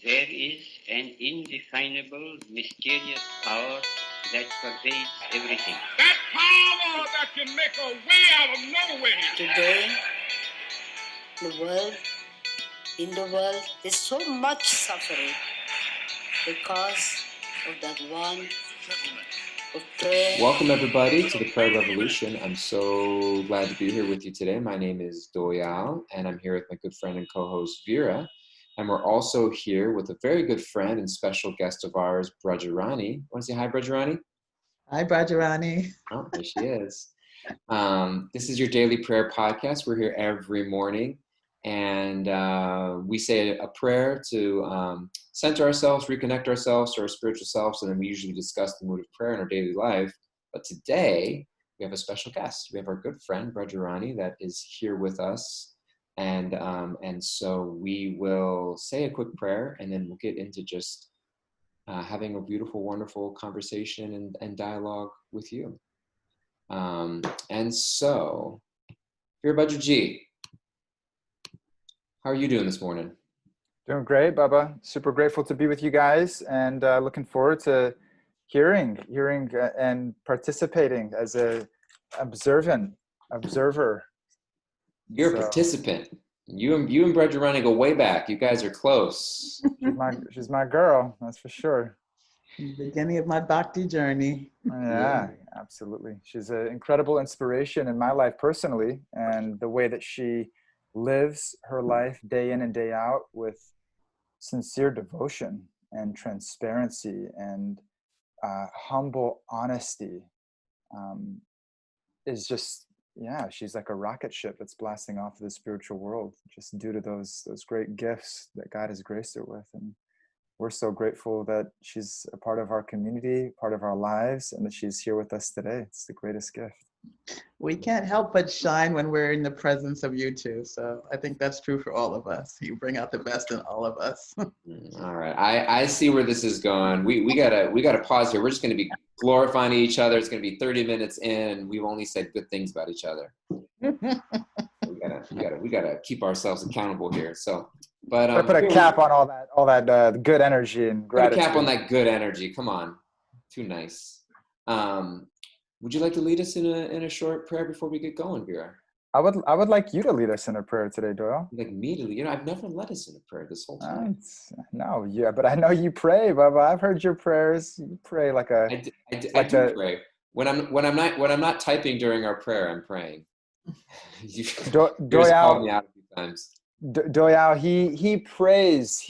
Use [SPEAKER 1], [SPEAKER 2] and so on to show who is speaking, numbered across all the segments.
[SPEAKER 1] There is an indefinable, mysterious power that pervades everything. That power that can make a way out of no way.
[SPEAKER 2] Today, in the world, there's so much suffering because of that one of prayer.
[SPEAKER 3] Welcome everybody to the Prayer Revolution. I'm so glad to be here with you today. My name is Doyal, and I'm here with my good friend and co-host Vera. And we're also here with a very good friend and special guest of ours, Braja Rani. Want to say hi, Braja Rani?
[SPEAKER 4] Hi, Braja Rani.
[SPEAKER 3] Oh, there she is. This is your daily prayer podcast. We're here every morning, and we say a prayer to center ourselves, reconnect ourselves to our spiritual selves, and then we usually discuss the mood of prayer in our daily life. But today, we have a special guest. We have our good friend, Brajarani, that is here with us. And so we will say a quick prayer, and then we'll get into just having a beautiful, wonderful conversation and dialogue with you. And so, Veerbhadra Ji, how are you doing this morning?
[SPEAKER 5] Doing great, Baba. Super grateful to be with you guys, and looking forward to hearing and participating as a observer.
[SPEAKER 3] You're a participant. You and Brajarani go way back. You guys are close.
[SPEAKER 5] She's my girl, that's for sure.
[SPEAKER 4] Beginning of my bhakti journey.
[SPEAKER 5] Yeah, absolutely. She's an incredible inspiration in my life personally, and the way that she lives her life day in and day out with sincere devotion and transparency and humble honesty is just, she's like a rocket ship that's blasting off to the spiritual world just due to those great gifts that God has graced her with. And we're so grateful that she's a part of our community, part of our lives, and that she's here with us today. It's the greatest gift.
[SPEAKER 4] We can't help but shine when we're in the presence of you two. So I think that's true for all of us. You bring out the best in all of us.
[SPEAKER 3] All right. I see where this is going. We gotta pause here. We're just gonna be glorifying each other. It's gonna be 30 minutes in. We've only said good things about each other. we gotta keep ourselves accountable here. So but
[SPEAKER 5] put a cap on all that good energy and gratitude.
[SPEAKER 3] Put a cap on that good energy. Come on. Too nice. Would you like to lead us in a short prayer before we get going, Vera?
[SPEAKER 5] I would like you to lead us in a prayer today, Doyle.
[SPEAKER 3] Like me to lead? I've never led us in a prayer this whole time.
[SPEAKER 5] No, but I know you pray, Baba. I've heard your prayers. You pray like a.
[SPEAKER 3] I do pray. When I'm not typing during our prayer, I'm praying.
[SPEAKER 5] Doyle
[SPEAKER 3] called me out a few times.
[SPEAKER 5] Doyle, he prays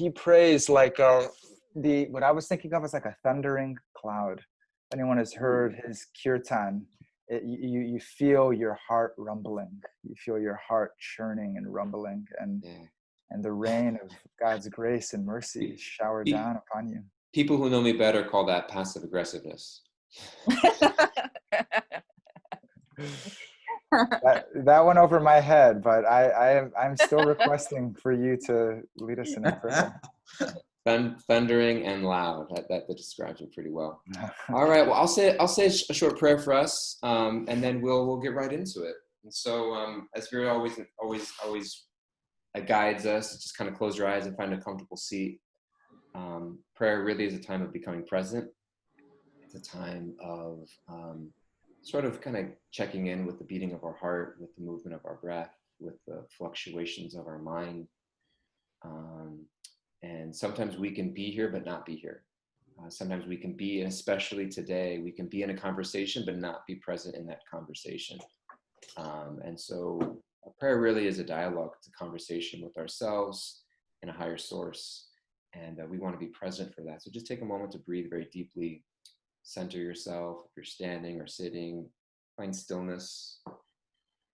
[SPEAKER 5] like what I was thinking of is like a thundering cloud. If anyone has heard his kirtan, you feel your heart rumbling. You feel your heart churning and rumbling, and the rain of God's grace and mercy shower down upon you.
[SPEAKER 3] People who know me better call that passive aggressiveness.
[SPEAKER 5] That went over my head, but I'm still requesting for you to lead us in a prayer.
[SPEAKER 3] Thundering and loud. That describes it pretty well. All right. Well, I'll say a short prayer for us, and then we'll get right into it. And so, as Vera always guides us, just kind of close your eyes and find a comfortable seat. Prayer really is a time of becoming present. It's a time of sort of kind of checking in with the beating of our heart, with the movement of our breath, with the fluctuations of our mind. And sometimes we can be here, but not be here. Sometimes we can be, and especially today, we can be in a conversation, but not be present in that conversation. And so a prayer really is a dialogue. It's a conversation with ourselves and a higher source. And we want to be present for that. So just take a moment to breathe very deeply. Center yourself. If you're standing or sitting, find stillness.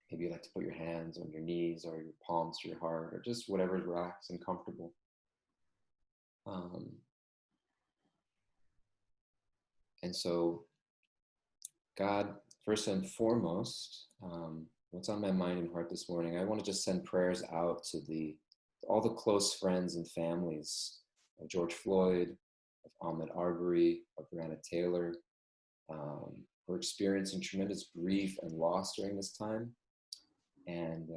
[SPEAKER 3] Maybe you like to put your hands on your knees or your palms to your heart, or just whatever is relaxed and comfortable. And so, God, first and foremost, what's on my mind and heart this morning, I want to just send prayers out to all the close friends and families of George Floyd, of Ahmaud Arbery, of Breonna Taylor, who are experiencing tremendous grief and loss during this time. And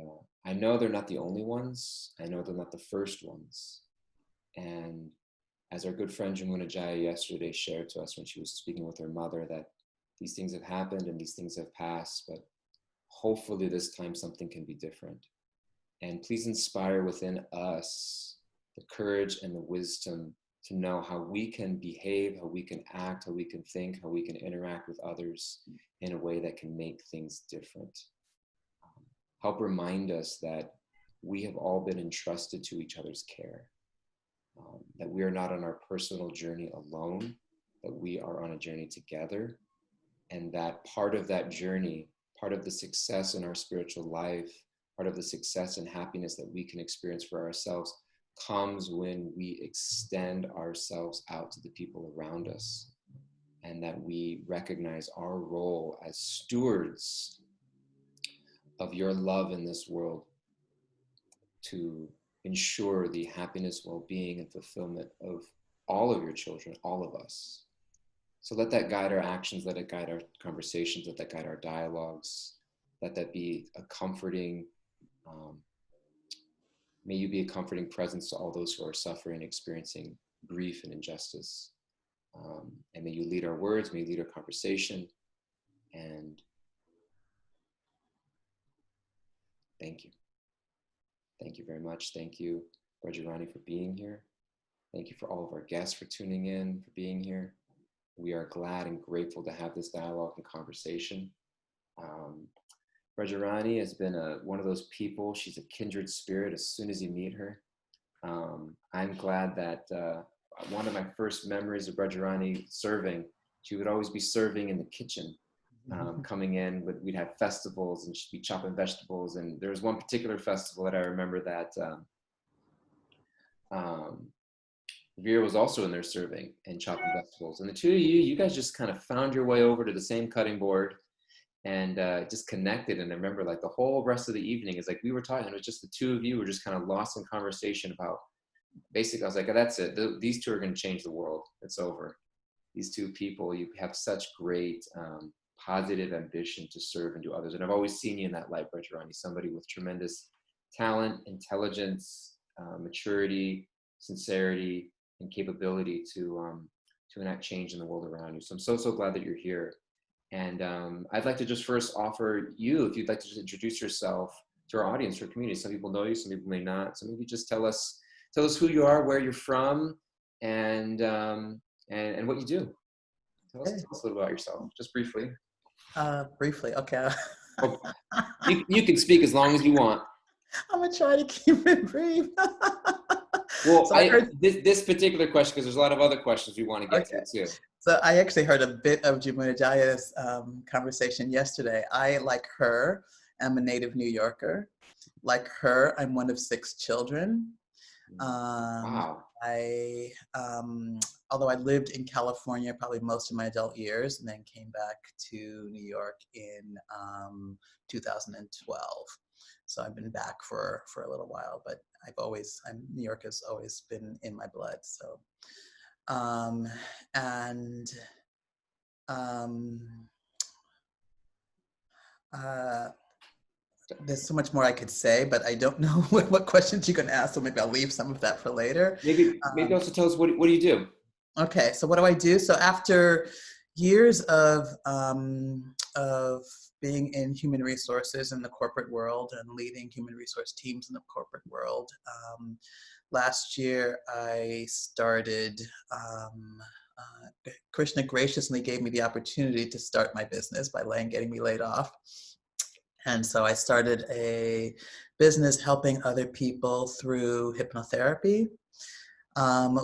[SPEAKER 3] I know they're not the only ones. I know they're not the first ones. And as our good friend Jamuna Jaya yesterday shared to us when she was speaking with her mother, that these things have happened and these things have passed, but hopefully this time something can be different. And please inspire within us the courage and the wisdom to know how we can behave, how we can act, how we can think, how we can interact with others in a way that can make things different. Help remind us that we have all been entrusted to each other's care, that we are not on our personal journey alone, that we are on a journey together, and that part of that journey, part of the success in our spiritual life, part of the success and happiness that we can experience for ourselves comes when we extend ourselves out to the people around us, and that we recognize our role as stewards of your love in this world to ensure the happiness, well-being, and fulfillment of all of your children, all of us. So let that guide our actions, let it guide our conversations, let that guide our dialogues, let that be a comforting, may you be a comforting presence to all those who are suffering, experiencing grief and injustice. And may you lead our words, may you lead our conversation. And thank you. Thank you very much. Thank you, Braja Rani, for being here. Thank you for all of our guests for tuning in, for being here. We are glad and grateful to have this dialogue and conversation. Braja Rani has been one of those people. She's a kindred spirit as soon as you meet her. I'm glad that one of my first memories of Braja Rani serving, she would always be serving in the kitchen. Coming in, we'd have festivals and she'd be chopping vegetables. And there was one particular festival that I remember that Vera was also in there serving and chopping vegetables. And the two of you guys just kind of found your way over to the same cutting board and just connected. And I remember like the whole rest of the evening is like we were talking, it was just the two of you were just kind of lost in conversation about, basically I was like, oh, that's it. These two are going to change the world. It's over. These two people, you have such great positive ambition to serve and do others. And I've always seen you in that light, Braja Rani, somebody with tremendous talent, intelligence, maturity, sincerity, and capability to enact change in the world around you. So I'm so glad that you're here. And I'd like to just first offer you, if you'd like to just introduce yourself to our audience, to our community. Some people know you, some people may not. So maybe just tell us who you are, where you're from, and what you do. Tell us a little about yourself, just briefly.
[SPEAKER 4] Briefly, okay.
[SPEAKER 3] You can speak as long as you want.
[SPEAKER 4] I'm gonna try to keep it brief.
[SPEAKER 3] Well,
[SPEAKER 4] so
[SPEAKER 3] this particular question, because there's a lot of other questions we want to get to too.
[SPEAKER 4] So I actually heard a bit of Jamuna Jaya's conversation yesterday. I, like her, am a native New Yorker. Like her, I'm one of 6 children.
[SPEAKER 3] Wow.
[SPEAKER 4] Although I lived in California probably most of my adult years and then came back to New York in 2012. So I've been back for a little while, but New York has always been in my blood. So, there's so much more I could say, but I don't know what questions you're going to ask, so maybe I'll leave some of that for later.
[SPEAKER 3] Maybe also tell us what do you do?
[SPEAKER 4] Okay, so what do I do? So after years of being in human resources in the corporate world and leading human resource teams in the corporate world, last year I started, Krishna graciously gave me the opportunity to start my business by getting me laid off. And so I started a business helping other people through hypnotherapy,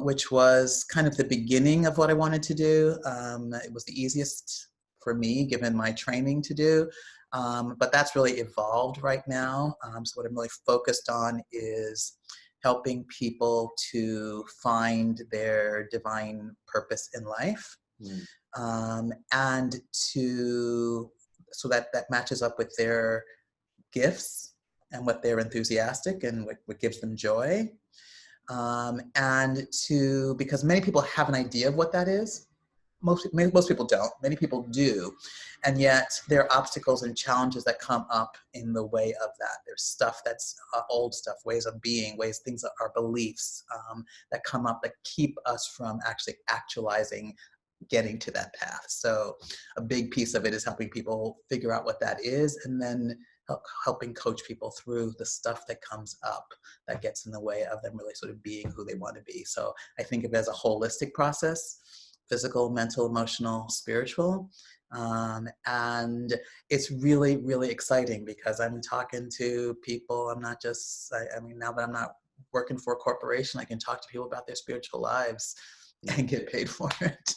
[SPEAKER 4] which was kind of the beginning of what I wanted to do. It was the easiest for me, given my training, to do. But that's really evolved right now. So what I'm really focused on is helping people to find their divine purpose in life. And so that matches up with their gifts and what they're enthusiastic and what gives them joy. Because many people have an idea of what that is, most people don't. Many people do. And yet there are obstacles and challenges that come up in the way of that. There's stuff that's old stuff, ways of being, things that are beliefs that come up that keep us from actually actualizing getting to that path. So a big piece of it is helping people figure out what that is, and then helping coach people through the stuff that comes up that gets in the way of them really sort of being who they want to be. So I think of it as a holistic process: physical, mental, emotional, spiritual. And it's really, really exciting because I'm talking to people. I'm not just, I mean, now that I'm not working for a corporation, I can talk to people about their spiritual lives and get paid for it,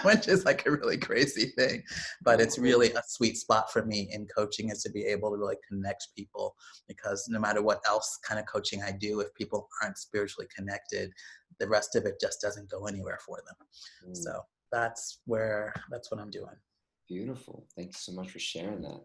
[SPEAKER 4] which is like a really crazy thing. But it's really a sweet spot for me in coaching, is to be able to really connect people, because no matter what else kind of coaching I do, if people aren't spiritually connected, the rest of it just doesn't go anywhere for them. So that's what I'm doing.
[SPEAKER 3] Beautiful. Thanks so much for sharing that.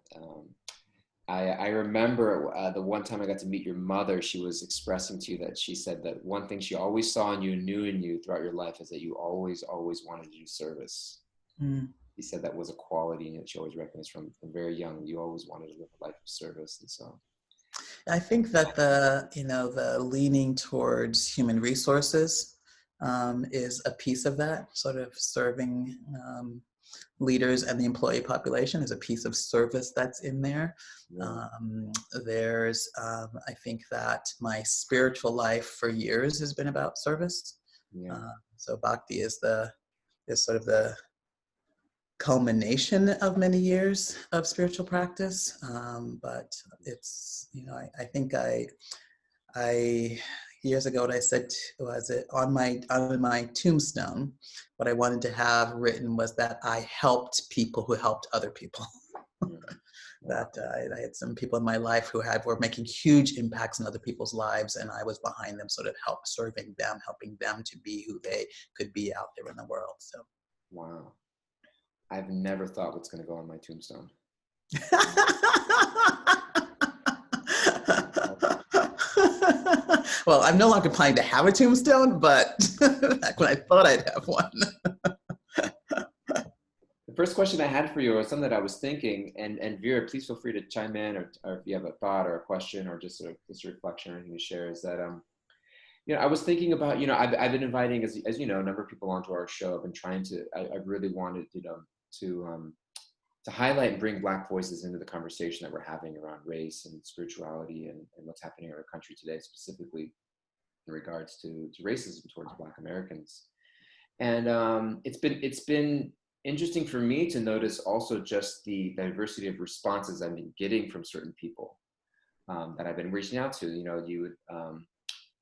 [SPEAKER 3] I remember the one time I got to meet your mother, she was expressing to you that she said that one thing she always saw in you, knew in you throughout your life, is that you always wanted to do service. She said that was a quality that she always recognized from very young. You always wanted to live a life of service. And so
[SPEAKER 4] I think that the leaning towards human resources is a piece of that, sort of serving leaders and the employee population is a piece of service that's in there. There's, I think that my spiritual life for years has been about service. So bhakti is sort of the culmination of many years of spiritual practice. But it's, I think I years ago, what I said was it on my tombstone, what I wanted to have written was that I helped people who helped other people. That I had some people in my life who were making huge impacts on other people's lives, and I was behind them, sort of serving them, helping them to be who they could be out there in the world. So,
[SPEAKER 3] wow, I've never thought what's going to go on my tombstone.
[SPEAKER 4] Well, I'm no longer planning to have a tombstone, but back when I thought I'd have one.
[SPEAKER 3] The first question I had for you, or something that I was thinking, and Vera, please feel free to chime in, or if you have a thought or a question or just a reflection or anything to share, is that I was thinking about, I've been inviting, as you know, a number of people onto our show. I've been trying to, I really wanted, to highlight and bring Black voices into the conversation that we're having around race and spirituality and what's happening in our country today, specifically in regards to racism towards Black Americans. And it's been interesting for me to notice also just the diversity of responses I've been getting from certain people that I've been reaching out to.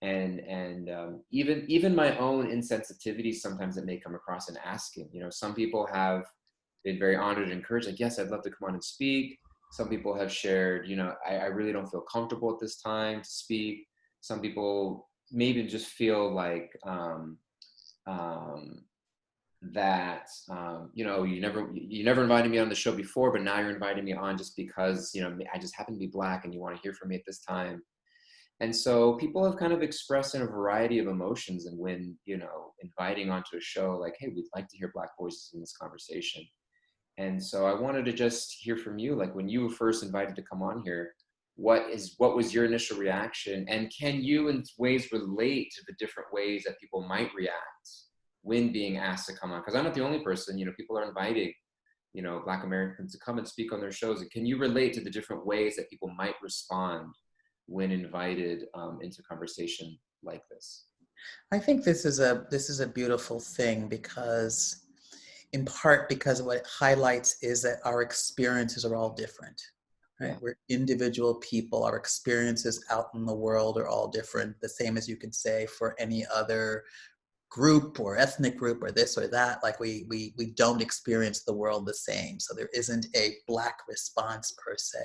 [SPEAKER 3] Even my own insensitivity sometimes that may come across in asking. Some people have been very honored and encouraged, like, yes, I'd love to come on and speak. Some people have shared, I really don't feel comfortable at this time to speak. Some people maybe just feel like that you never invited me on the show before, but now you're inviting me on just because I just happen to be Black and you want to hear from me at this time. And so people have kind of expressed in a variety of emotions, and when inviting onto a show like, hey, we'd like to hear Black voices in this conversation. And so I wanted to just hear from you, like when you were first invited to come on here, what was your initial reaction? And can you in ways relate to the different ways that people might react when being asked to come on? Because I'm not the only person, people are inviting, Black Americans to come and speak on their shows. And can you relate to the different ways that people might respond when invited into conversation like this?
[SPEAKER 4] I think this is a beautiful thing, because in part because what it highlights is that our experiences are all different. Right? Yeah. We're individual people. Our experiences out in the world are all different, the same as you could say for any other group or ethnic group or this or that. Like we don't experience the world the same. So there isn't a Black response per se.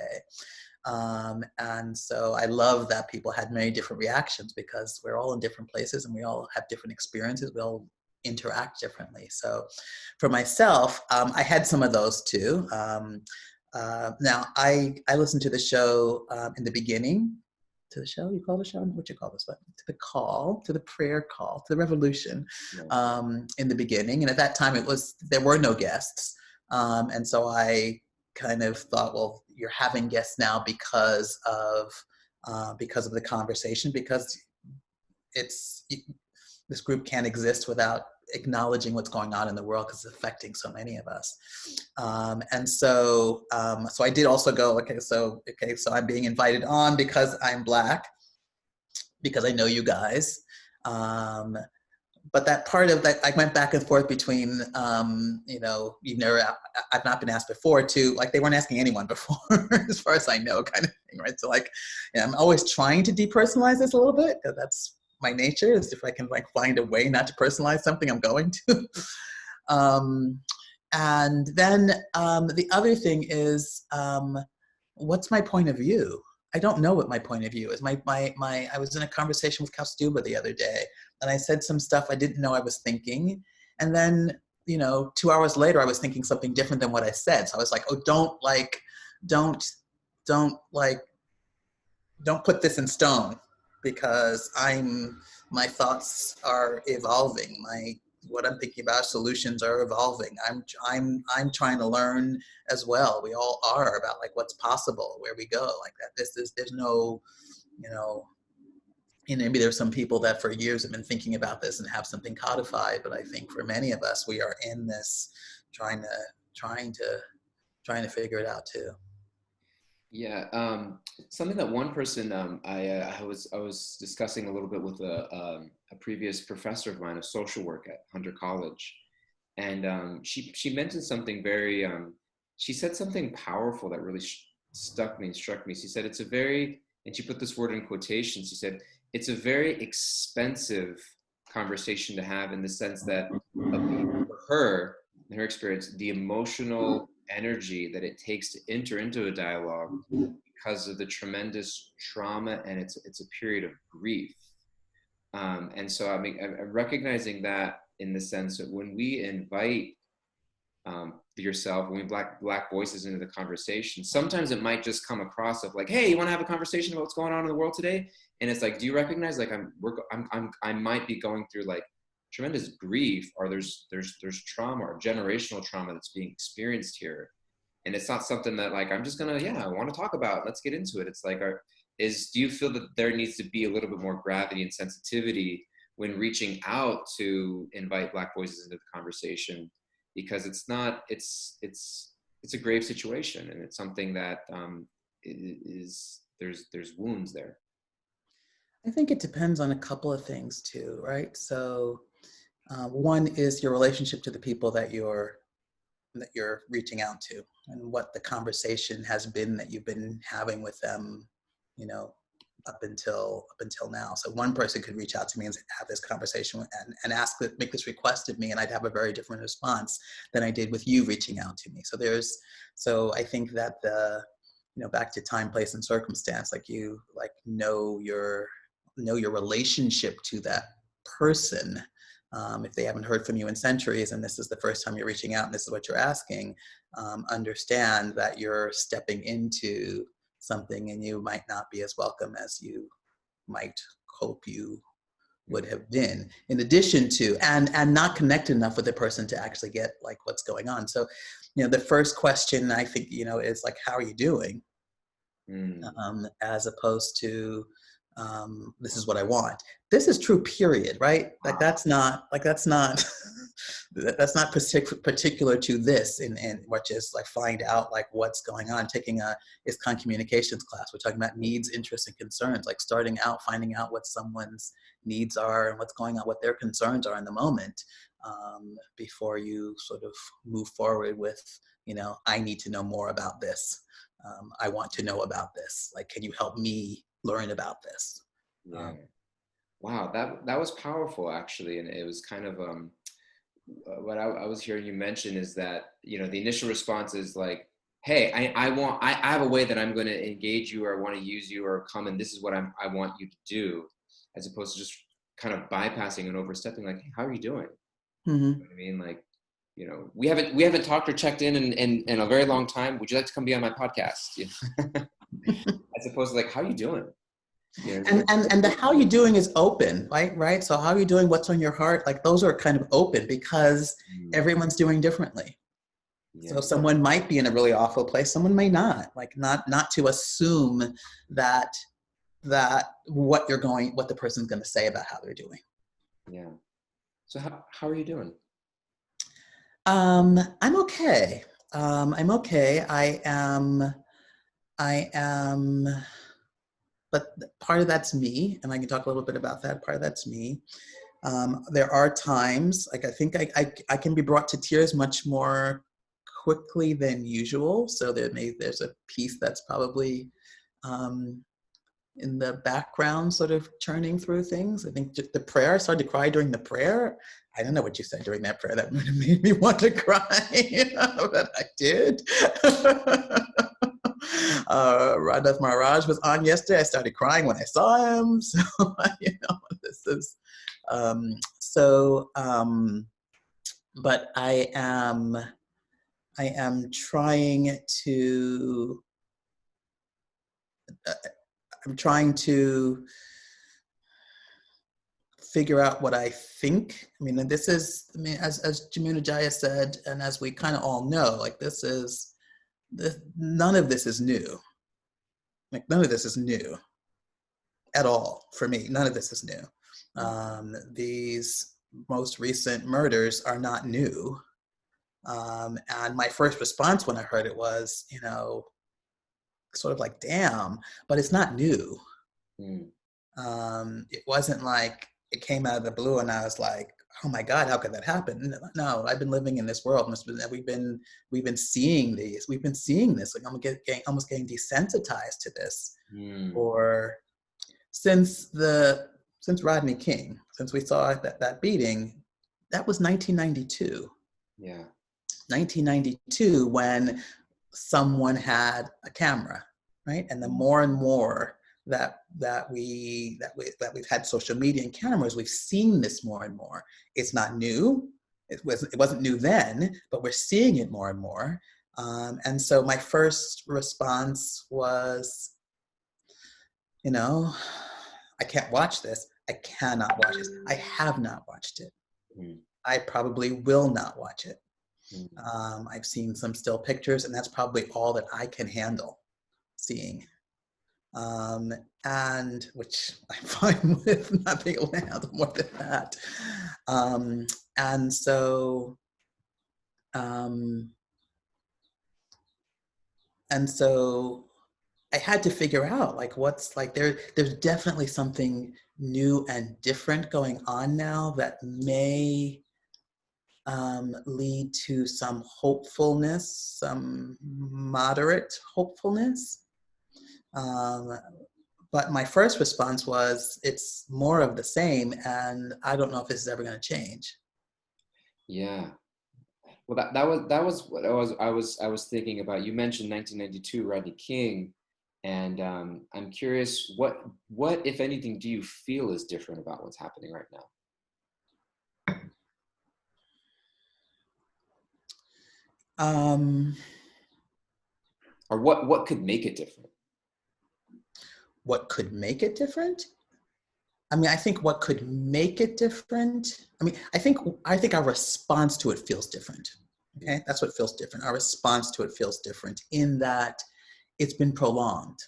[SPEAKER 4] And so I love that people had many different reactions, because we're all in different places and we all have different experiences. We all interact differently. So for myself, I had some of those too. Now I listened to the show in the beginning, the show. You call the show? What you call this? What? To the call, to the prayer call, to the revolution in the beginning. And at that time, there were no guests, and so I kind of thought, well, you're having guests now because of the conversation, because this group can't exist without acknowledging what's going on in the world, because it's affecting so many of us. And so I did also go, so I'm being invited on because I'm Black, because I know you guys. But that part of that, I went back and forth between, I've not been asked before, to like, they weren't asking anyone before, as far as I know, kind of thing, right? So like, I'm always trying to depersonalize this a little bit, because that's my nature, is if I can like find a way not to personalize something, I'm going to. And then the other thing is, what's my point of view? I don't know what my point of view is. I was in a conversation with Kaustuba the other day, and I said some stuff I didn't know I was thinking. And then, 2 hours later, I was thinking something different than what I said. So I was like, oh, don't put this in stone, because my thoughts are evolving. What I'm thinking about, solutions are evolving. I'm trying to learn as well. We all are, about like what's possible, where we go, like that. There's no, maybe there's some people that for years have been thinking about this and have something codified, but I think for many of us, we are in this trying to figure it out too.
[SPEAKER 3] Yeah, something that one person I was discussing a little bit with a previous professor of mine of social work at Hunter College, and she mentioned something very. She said something powerful that really struck me. She said it's a very, and she put this word in quotations. She said it's a very expensive conversation to have, in the sense that for her, in her experience, the emotional energy that it takes to enter into a dialogue, because of the tremendous trauma, and it's a period of grief. And so I'm recognizing that, in the sense that when we invite yourself, when we black voices into the conversation, sometimes it might just come across of like, hey, you want to have a conversation about what's going on in the world today? And it's like, do you recognize like I might be going through like tremendous grief, or there's trauma or generational trauma that's being experienced here, and it's not something that like I'm just gonna I want to talk about, let's get into it. It's like, do you feel that there needs to be a little bit more gravity and sensitivity when reaching out to invite Black voices into the conversation, because it's a grave situation, and it's something that there's wounds there.
[SPEAKER 4] I think it depends on a couple of things too, right? So one is your relationship to the people that you're reaching out to, and what the conversation has been that you've been having with them, up until now. So one person could reach out to me and have this conversation and make this request of me, and I'd have a very different response than I did with you reaching out to me. So I think that back to time, place, and circumstance, like you know your relationship to that person. If they haven't heard from you in centuries, and this is the first time you're reaching out and this is what you're asking, understand that you're stepping into something, and you might not be as welcome as you might hope you would have been, in addition to, and not connected enough with the person to actually get like what's going on. So, the first question I think, is like, how are you doing? As opposed to, this is what I want. This is true, period, right? Like that's not particular to this, and which is like find out like what's going on. Taking a ISKCON communications class, we're talking about needs, interests, and concerns, like starting out, finding out what someone's needs are and what's going on, what their concerns are in the moment, before you sort of move forward with, I need to know more about this. I want to know about this. Like, can you help me learn about this?
[SPEAKER 3] Yeah. Wow, that was powerful, actually. And it was kind of what I was hearing you mention is that, the initial response is like, hey, I have a way that I'm going to engage you, or I want to use you, or come, and this is what I want you to do, as opposed to just kind of bypassing and overstepping, like, hey, how are you doing?
[SPEAKER 4] Mm-hmm.
[SPEAKER 3] You know what I mean? Like, we haven't talked or checked in a very long time. Would you like to come be on my podcast? As opposed to like, how are you doing? Yeah.
[SPEAKER 4] And the how you doing is open, right? So how are you doing? What's on your heart? Like those are kind of open because everyone's doing differently.
[SPEAKER 3] Yeah.
[SPEAKER 4] So someone might be in a really awful place, someone may not. Like not to assume that what the person's going to say about how they're doing.
[SPEAKER 3] Yeah. So how are you doing?
[SPEAKER 4] I'm okay. I'm okay. I am, but part of that's me, and I can talk a little bit about that. Part of that's me. There are times, like I think I can be brought to tears much more quickly than usual. So there's a piece that's probably in the background, sort of churning through things. I think the prayer, I started to cry during the prayer. I don't know what you said during that prayer that made me want to cry, but I did. Radhav Maharaj was on yesterday. I started crying when I saw him. So, this is, but I am trying to, figure out what I think. I mean, as Jamuna Jaya said, and as we kind of all know, like none of this is new. Like none of this is new at all for me. None of this is new. These most recent murders are not new. And my first response when I heard it was, sort of like, damn, but it's not new. It wasn't like it came out of the blue and I was like, oh my God, how could that happen? No, I've been living in this world. We've been seeing these. We've been seeing this. Like I'm almost getting desensitized to this. Or since Rodney King, since we saw that beating, that was 1992.
[SPEAKER 3] Yeah.
[SPEAKER 4] 1992 when someone had a camera, right? And the more and more that we've had social media and cameras, we've seen this more and more. It's not new. It wasn't new then, but we're seeing it more and more. And so my first response was, I can't watch this. I cannot watch this. I have not watched it. I probably will not watch it. I've seen some still pictures, and that's probably all that I can handle seeing. And which I'm fine with not being able to handle more than that. And so I had to figure out like what's like there's definitely something new and different going on now that may lead to some hopefulness, some moderate hopefulness. But my first response was, it's more of the same, and I don't know if this is ever going to change.
[SPEAKER 3] Yeah. Well, that was what I was thinking about. You mentioned 1992, Rodney King, and I'm curious, what if anything do you feel is different about what's happening right now? Or what could make it different?
[SPEAKER 4] What could make it different? I mean, I think what could make it different, I think our response to it feels different. Okay, that's what feels different. Our response to it feels different in that it's been prolonged.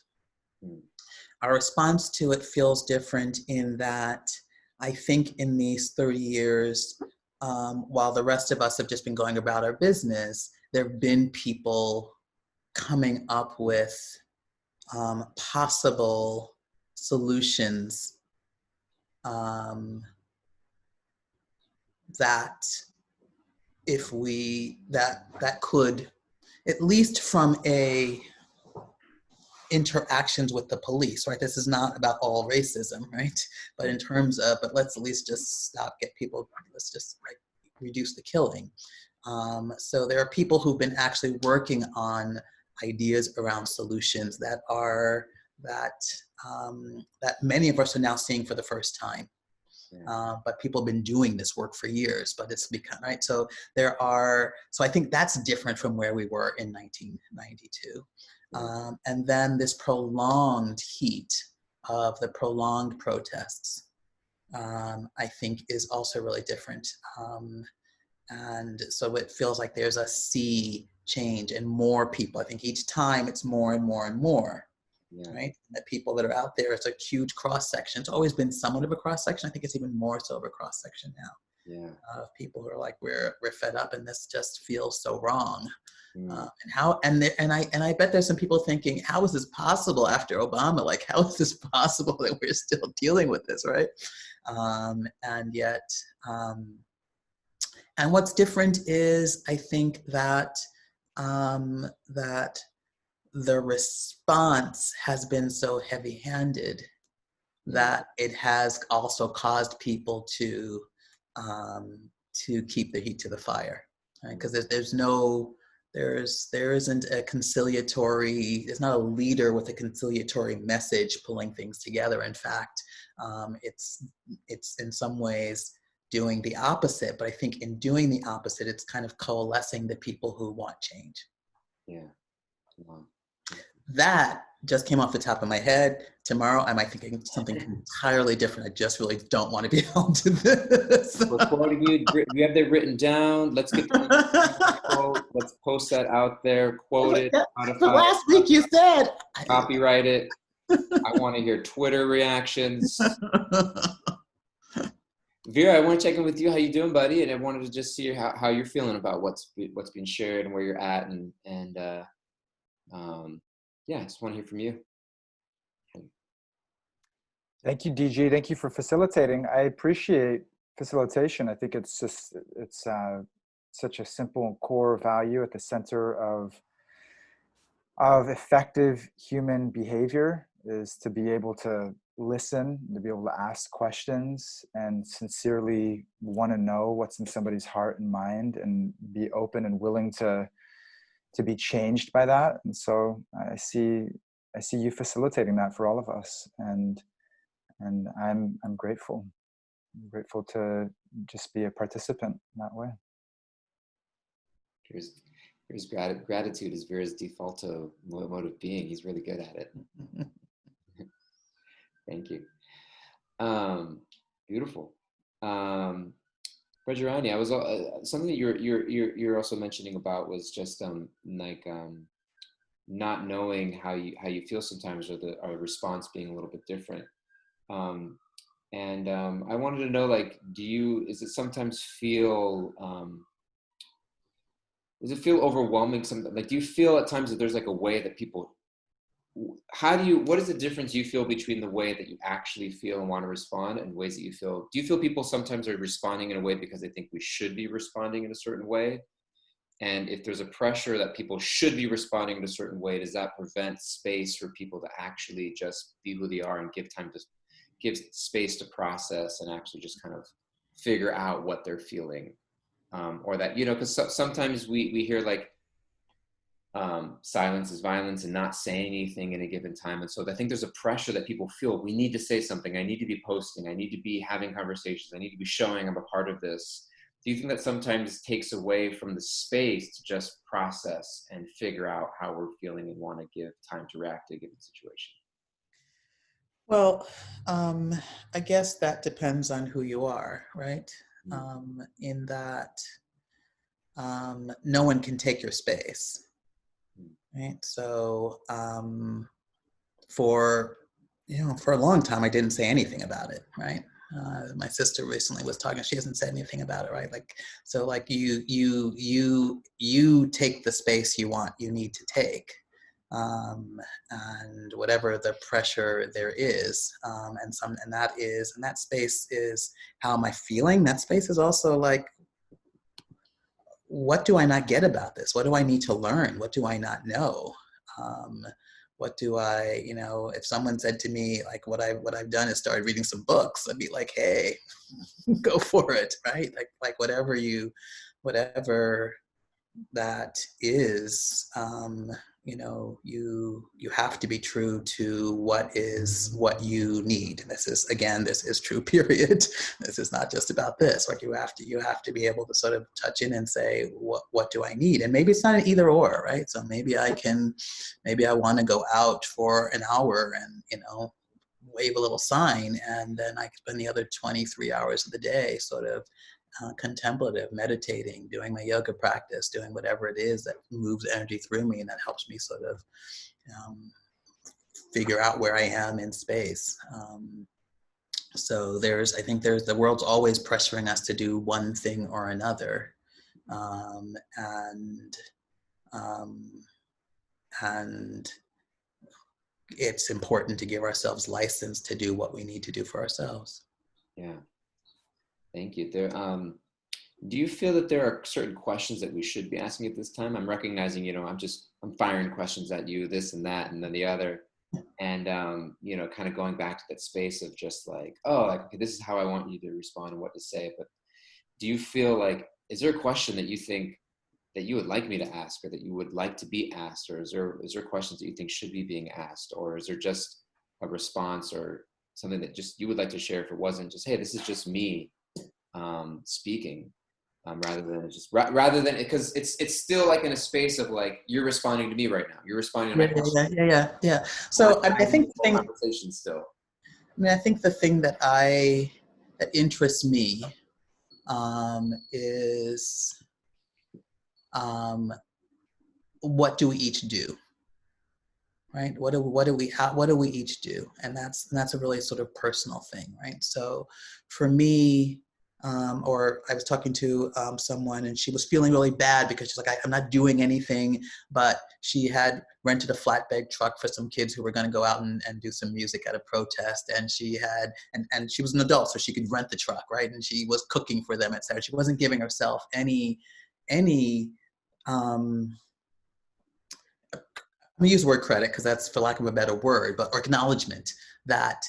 [SPEAKER 4] Our response to it feels different in that I think in these 30 years, while the rest of us have just been going about our business, there have been people coming up with possible solutions that that could, at least from interactions with the police, right? This is not about all racism, right? But in terms of, but let's at least just let's just reduce the killing. So there are people who've been actually working on ideas around solutions that many of us are now seeing for the first time. But people have been doing this work for years, but it's become, right? So so I think that's different from where we were in 1992. And then this prolonged heat of the prolonged protests, I think is also really different. And so it feels like there's a sea change and more people. I think each time it's more and more and more, right? The people that are out there, it's a huge cross section. It's always been somewhat of a cross section. I think it's even more so of a cross section now. Of people who are like, we're fed up and this just feels so wrong. And I bet there's some people thinking, how is this possible after Obama? Like, how is this possible that we're still dealing with this, right? And yet, and what's different is I think that that the response has been so heavy-handed that it has also caused people to keep the heat to the fire, right? Because there isn't a conciliatory, there's not a leader with a conciliatory message pulling things together. In fact, it's in some ways doing the opposite, but I think in doing the opposite, it's kind of coalescing the people who want change. Wow. That just came off the top of my head. Tomorrow, I might think something entirely different. I just really don't want to be held to this.
[SPEAKER 3] We're quoting you. You have that written down. Let's get the quote. Let's post that out there. Quote it.
[SPEAKER 4] The last week you said.
[SPEAKER 3] Copyright it. I want to hear Twitter reactions. Vera, I want to check in with you. How you doing, buddy? And I wanted to just see how you're feeling about what's been shared and where you're at, and yeah, I just want to hear from you.
[SPEAKER 5] Thank you, DG. Thank you for facilitating. I appreciate facilitation. I think it's such a simple core value at the center of effective human behavior, is to be able to listen, to be able to ask questions and sincerely want to know what's in somebody's heart and mind, and be open and willing to be changed by that. And so I see you facilitating that for all of us, and I'm grateful. I'm grateful to just be a participant in that way.
[SPEAKER 3] Here's gratitude is Vera's default mode of being. He's really good at it. Thank you. Beautiful. Braja Rani, I was something that you're also mentioning about was just not knowing how you feel sometimes, or the response being a little bit different. I wanted to know, like, does it sometimes feel does it feel overwhelming? Like, do you feel at times that there's like a way that people, what is the difference you feel between the way that you actually feel and want to respond and ways that do you feel people sometimes are responding in a way because they think we should be responding in a certain way? And if there's a pressure that people should be responding in a certain way, does that prevent space for people to actually just be who they are and give space to process and actually just kind of figure out what they're feeling? Or that, because sometimes we hear like, silence is violence, and not saying anything in a given time. And so I think there's a pressure that people feel, we need to say something. I need to be posting. I need to be having conversations. I need to be showing I'm a part of this. Do you think that sometimes takes away from the space to just process and figure out how we're feeling and want to give time to react to a given situation?
[SPEAKER 4] Well, I guess that depends on who you are, right? In that no one can take your space, right? So for a long time, I didn't say anything about it, right? My sister recently was talking, she hasn't said anything about it, right? Like, so like you take the space you need to take. And whatever the pressure there is, and that space is, how am I feeling? That space is also like, what do I not get about this? What do I need to learn? What do I not know? What do I, if someone said to me, like, what I've done is started reading some books, I'd be like, hey, go for it, right? Like whatever that is, you have to be true to what you need. This is true, period. This is not just about this. Like, you have to be able to sort of touch in and say, what do I need? And maybe it's not an either or, right? So maybe I want to go out for an hour and, wave a little sign, and then I spend the other 23 hours of the day sort of contemplative, meditating, doing my yoga practice, doing whatever it is that moves energy through me and that helps me sort of figure out where I am in space. So I think the world's always pressuring us to do one thing or another. And it's important to give ourselves license to do what we need to do for ourselves.
[SPEAKER 3] Yeah. Thank you. Do you feel that there are certain questions that we should be asking at this time? I'm recognizing, I'm firing questions at you, this and that, and then the other. And, kind of going back to that space of just like, okay, this is how I want you to respond and what to say. But do you feel like, is there a question that you think that you would like me to ask, or that you would like to be asked? Or is there questions that you think should be being asked? Or is there just a response or something that just you would like to share if it wasn't just, hey, this is just me speaking, rather than because it's still like in a space of like, you're responding to me right now. You're responding to my question.
[SPEAKER 4] Yeah. So I think the thing,
[SPEAKER 3] conversation still.
[SPEAKER 4] I think the thing that interests me is what do we each do, right? What do we each do? And that's a really sort of personal thing, right? So for me, or I was talking to someone, and she was feeling really bad because she's like, I'm not doing anything, but she had rented a flatbed truck for some kids who were going to go out and do some music at a protest, and she had, and she was an adult, so she could rent the truck, right? And she was cooking for them, etc. She wasn't giving herself any I'm gonna use the word credit because that's, for lack of a better word, or acknowledgement that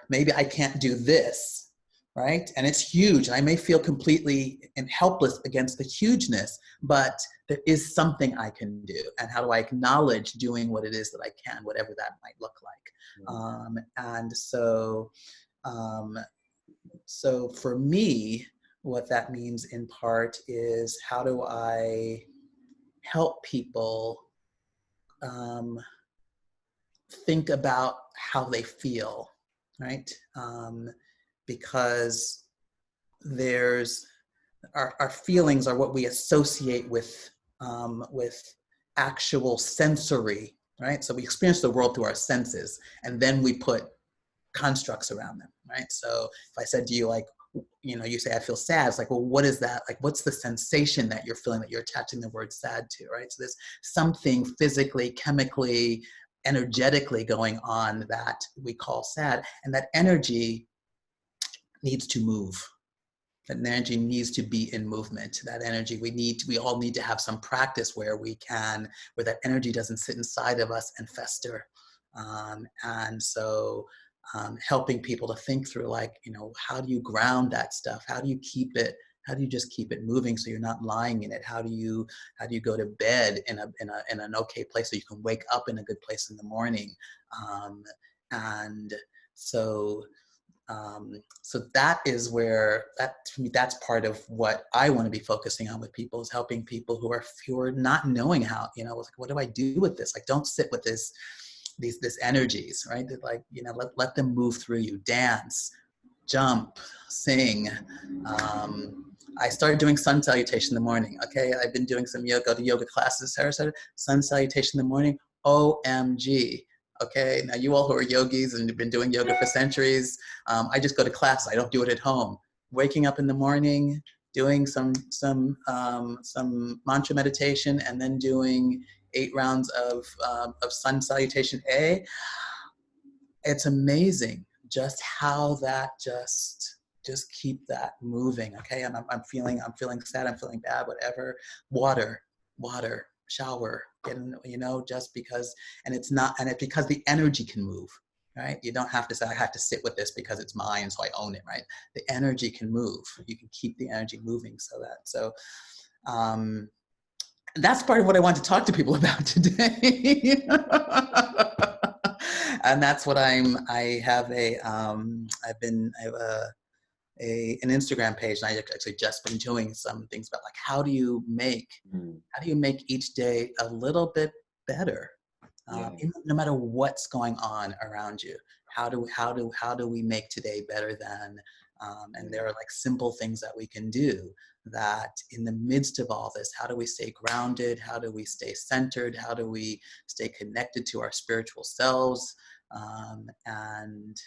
[SPEAKER 4] maybe I can't do this, right? And it's huge, and I may feel completely and helpless against the hugeness, but there is something I can do. And how do I acknowledge doing what it is that I can, whatever that might look like? And so for me, what that means in part is, how do I help people think about how they feel, right? Because our feelings are what we associate with actual sensory, right? So we experience the world through our senses, and then we put constructs around them, right? So if I said to you, like, you say, I feel sad. It's like, well, what is that? Like, what's the sensation that you're feeling that you're attaching the word sad to, right? So there's something physically, chemically, energetically going on that we call sad. And that energy needs to move. That energy needs to be in movement. That energy, we all need to have some practice where that energy doesn't sit inside of us and fester. And so helping people to think through, like, how do you ground that stuff? How do you just keep it moving so you're not lying in it? How do you go to bed in an okay place so you can wake up in a good place in the morning? And so that is where, to me, that's part of what I want to be focusing on with people, is helping people who are not knowing how, like, what do I do with this? Like, don't sit with these energies, right? That, like, let them move through you. Dance, jump, sing. I started doing sun salutation in the morning. Okay, I've been doing some yoga, yoga classes. Sarah said sun salutation in the morning. OMG. Okay, now you all who are yogis and have been doing yoga for centuries, I just go to class. I don't do it at home. Waking up in the morning, doing some mantra meditation, and then doing 8 rounds of sun salutation A. It's amazing just how that just keep that moving. Okay, I'm feeling sad, I'm feeling bad, whatever. Water, shower, just because, and it's because the energy can move, right? You don't have to say, I have to sit with this because it's mine, so I own it, right? The energy can move. You can keep the energy moving that's part of what I want to talk to people about today. And that's what I have an Instagram page, and I actually just been doing some things about, like, how do you make each day a little bit better, no matter what's going on around you? How do we make today better than? And there are like simple things that we can do that in the midst of all this, how do we stay grounded? How do we stay centered? How do we stay connected to our spiritual selves? And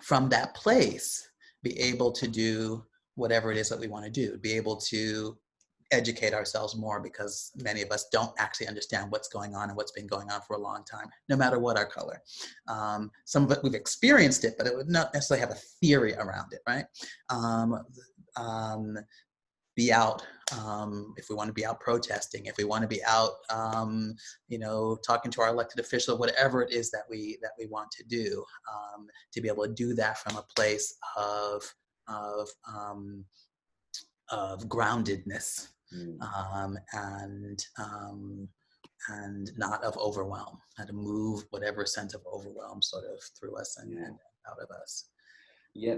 [SPEAKER 4] from that place, be able to do whatever it is that we want to do, be able to educate ourselves more, because many of us don't actually understand what's going on and what's been going on for a long time, no matter what our color. Some of it, we've experienced it, but it would not necessarily have a theory around it, right? Be out, if we want to be out protesting, if we want to be out, talking to our elected official, whatever it is that we want to do, to be able to do that from a place of groundedness, and not of overwhelm. How to move whatever sense of overwhelm sort of through us and out of us.
[SPEAKER 3] Yeah,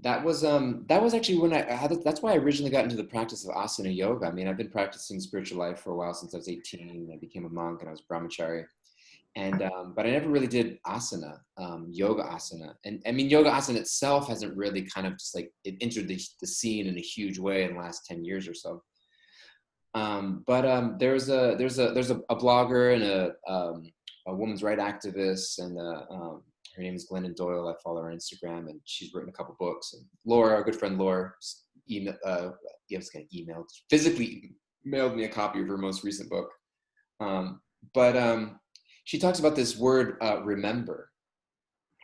[SPEAKER 3] that was actually when that's why I originally got into the practice of asana yoga. I mean, I've been practicing spiritual life for a while, since I was 18. I became a monk and I was brahmachari. And but I never really did asana, yoga asana. And I mean, yoga asana itself hasn't really kind of just like, it entered the scene in a huge way in the last 10 years or so. But there's a blogger and a women's rights activist, and her name is Glennon Doyle. I follow her on Instagram, and she's written a couple books. And Laura, our good friend Laura, physically mailed me a copy of her most recent book. But she talks about this word, remember.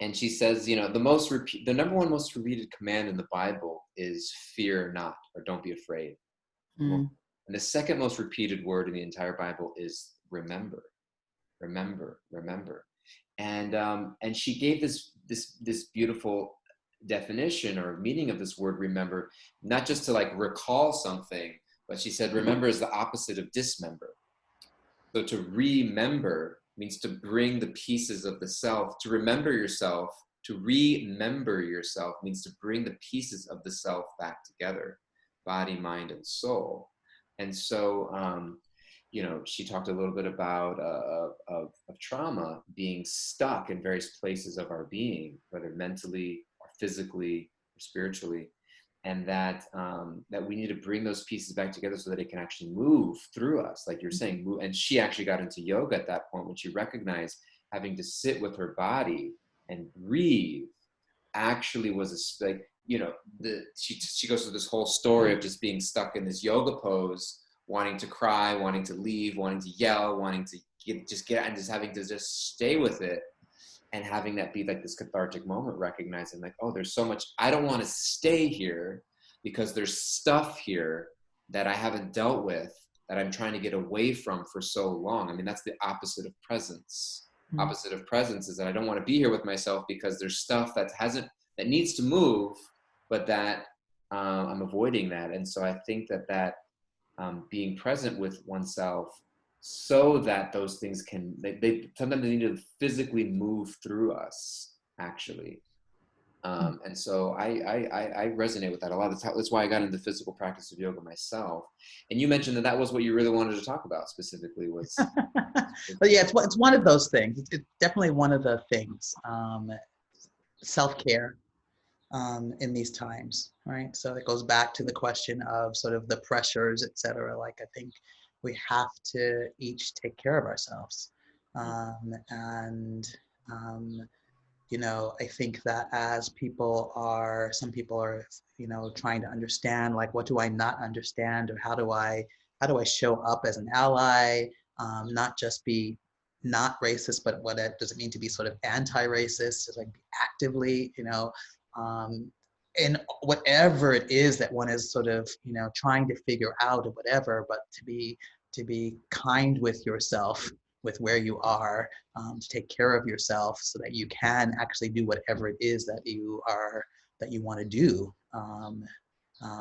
[SPEAKER 3] And she says, the number one most repeated command in the Bible is fear not, or don't be afraid. And the second most repeated word in the entire Bible is remember, remember, remember. And she gave this beautiful definition or meaning of this word remember, not just to like recall something, but she said remember is the opposite of dismember. So to remember means to bring the pieces of the self. To remember yourself, to remember yourself means to bring the pieces of the self back together, body, mind, and soul. And so, she talked a little bit about of trauma being stuck in various places of our being, whether mentally or physically or spiritually, and that we need to bring those pieces back together so that it can actually move through us, like you're saying. And she actually got into yoga at that point when she recognized having to sit with her body and breathe actually was she goes through this whole story of just being stuck in this yoga pose, wanting to cry, wanting to leave, wanting to yell, wanting to get and just having to just stay with it. And having that be like this cathartic moment, recognizing like, oh, there's so much, I don't want to stay here because there's stuff here that I haven't dealt with, that I'm trying to get away from for so long. I mean, that's the opposite of presence. Opposite of presence is that I don't want to be here with myself because there's stuff that needs to move, but that I'm avoiding that. And so I think that being present with oneself, so that those things they sometimes they need to physically move through us, actually. And so I resonate with that a lot. That's why I got into the physical practice of yoga myself. And you mentioned that was what you really wanted to talk about specifically was.
[SPEAKER 4] But yeah, it's one of those things. It's definitely one of the things. Self-care in these times, right? So it goes back to the question of sort of the pressures, et cetera. Like, I think we have to each take care of ourselves. I think that as some people are, trying to understand, like, what do I not understand, or how do I show up as an ally, not just be not racist, but what does it mean to be sort of anti-racist, just like actively, in whatever it is that one is sort of, trying to figure out or whatever, but to be kind with yourself, with where you are, to take care of yourself so that you can actually do whatever it is that you want to do,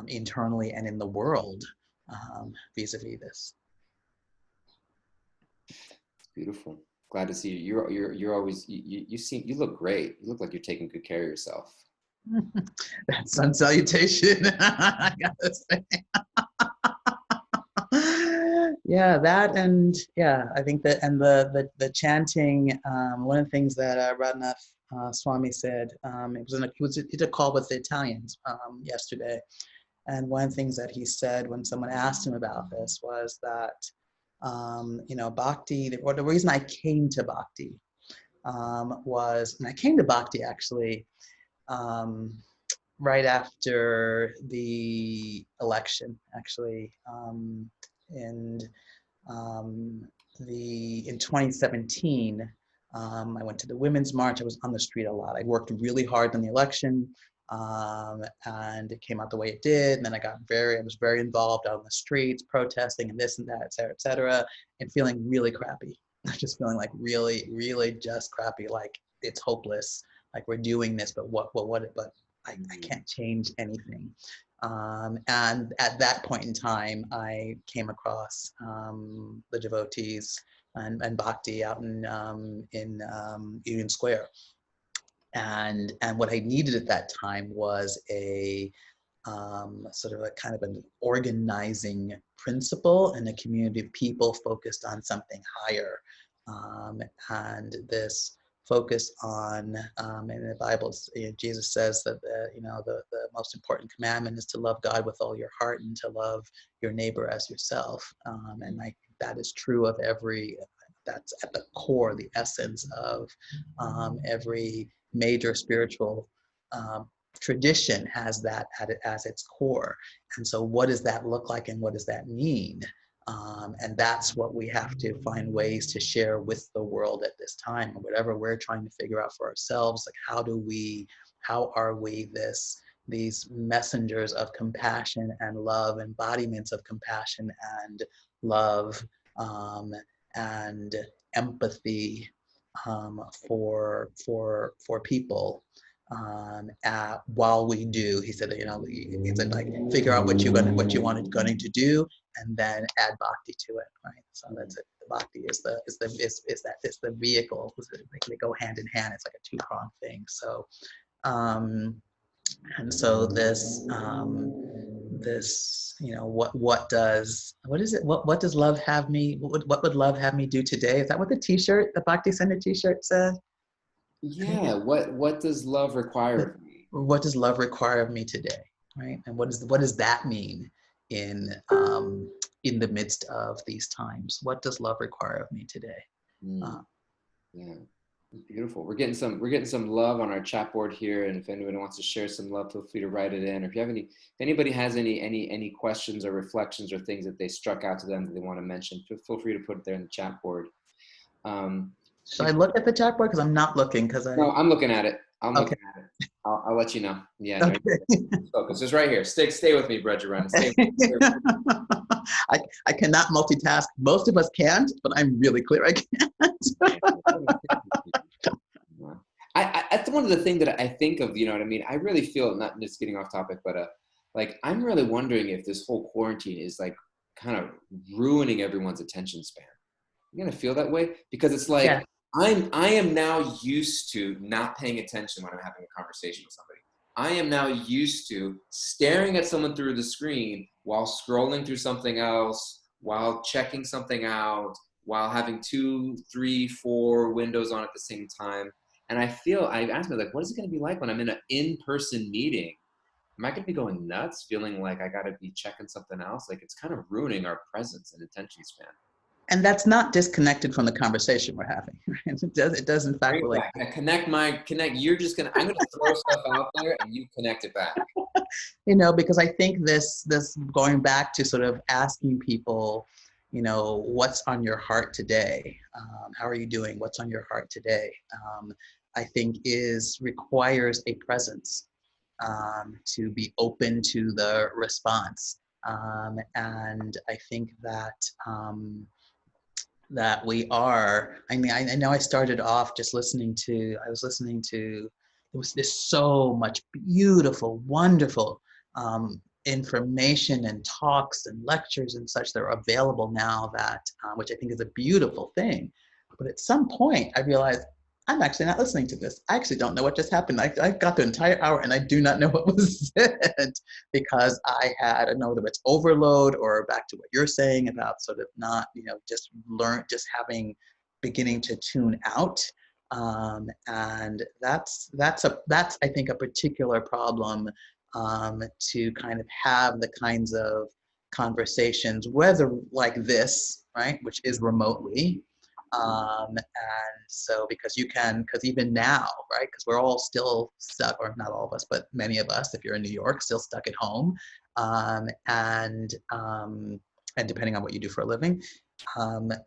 [SPEAKER 4] internally and in the world, vis-a-vis this.
[SPEAKER 3] Beautiful. Glad to see you. You're always, you look great. You look like you're taking good care of yourself.
[SPEAKER 4] That's sun salutation. I gotta say. Yeah, that and yeah, I think that and the chanting. One of the things that Radhanath Swami said, he did a call with the Italians yesterday, and one of the things that he said when someone asked him about this was that bhakti. The reason I came to bhakti and I came to bhakti actually right after the election, actually, and um, in 2017, I went to the Women's March. I was on the street a lot. I worked really hard on the election, and it came out the way it did. And then I was very involved out on the streets, protesting and this and that, et cetera, and feeling really crappy. Just feeling like really, really just crappy. Like it's hopeless. Like we're doing this, but but I can't change anything. And at that point in time, I came across the devotees and bhakti out in Union Square. And what I needed at that time was a sort of a kind of an organizing principle and a community of people focused on something higher. And this focus on, in the Bible, Jesus says that the most important commandment is to love God with all your heart and to love your neighbor as yourself. And that is true of that's at the core, the essence of every major spiritual tradition has that as its core. And so what does that look like and what does that mean? And that's what we have to find ways to share with the world at this time, whatever we're trying to figure out for ourselves. Like how are we these messengers of compassion and love, embodiments of compassion and love, and empathy for people. While we do, he said, he said, like, figure out what you wanted going to do, and then add bhakti to it, right? So that's it. The bhakti is the vehicle. They go hand in hand. It's like a two-pronged thing. So, and so this what does love have me? What would love have me do today? Is that what the Bhakti Center T-shirt said?
[SPEAKER 3] Yeah. What does love require of me?
[SPEAKER 4] What does love require of me today, right? And what does that mean in the midst of these times? What does love require of me today?
[SPEAKER 3] Yeah, beautiful. We're getting some love on our chat board here, and if anyone wants to share some love, feel free to write it in. Or if anybody has any questions or reflections or things that they struck out to them that they want to mention, feel free to put it there in the chat board.
[SPEAKER 4] Should I look at the chat board? Because I'm not looking.
[SPEAKER 3] No, I'm looking at it.
[SPEAKER 4] Okay.
[SPEAKER 3] I'll let you know. Yeah.
[SPEAKER 4] Okay.
[SPEAKER 3] No, focus. It's right here. Stay with me, Braja Rani. Stay with me.
[SPEAKER 4] I cannot multitask. Most of us can't, but I'm really clear I can't.
[SPEAKER 3] That's one of the things that I think of, you know what I mean? I really feel, not just getting off topic, but like, I'm really wondering if this whole quarantine is like kind of ruining everyone's attention span. You're gonna feel that way? Because it's like, yeah. I am now used to not paying attention when I'm having a conversation with somebody. I am now used to staring at someone through the screen while scrolling through something else, while checking something out, while having 2, 3, 4 windows on at the same time. And I asked me, like, what is it going to be like when I'm in an in-person meeting? Am I going to be going nuts, feeling like I got to be checking something else? Like, it's kind of ruining our presence and attention span.
[SPEAKER 4] And that's not disconnected from the conversation we're having. Right? It does in fact relate.
[SPEAKER 3] Connect. You're just I'm gonna throw stuff out there and you connect it back.
[SPEAKER 4] Because I think this going back to sort of asking people, what's on your heart today? How are you doing? What's on your heart today? I think requires a presence to be open to the response. And I think that we are, I know I started off just there was this so much beautiful, wonderful information and talks and lectures and such that are available now which I think is a beautiful thing. But at some point I realized I'm actually not listening to this. I actually don't know what just happened. I got the entire hour and I do not know what was said because I had, I don't know whether it's overload or back to what you're saying about sort of not, just beginning to tune out. And that's I think a particular problem to kind of have the kinds of conversations, whether like this, right, which is remotely, and so because even now, right, because we're all still stuck, or not all of us, but many of us, if you're in New York, still stuck at home, and depending on what you do for a living,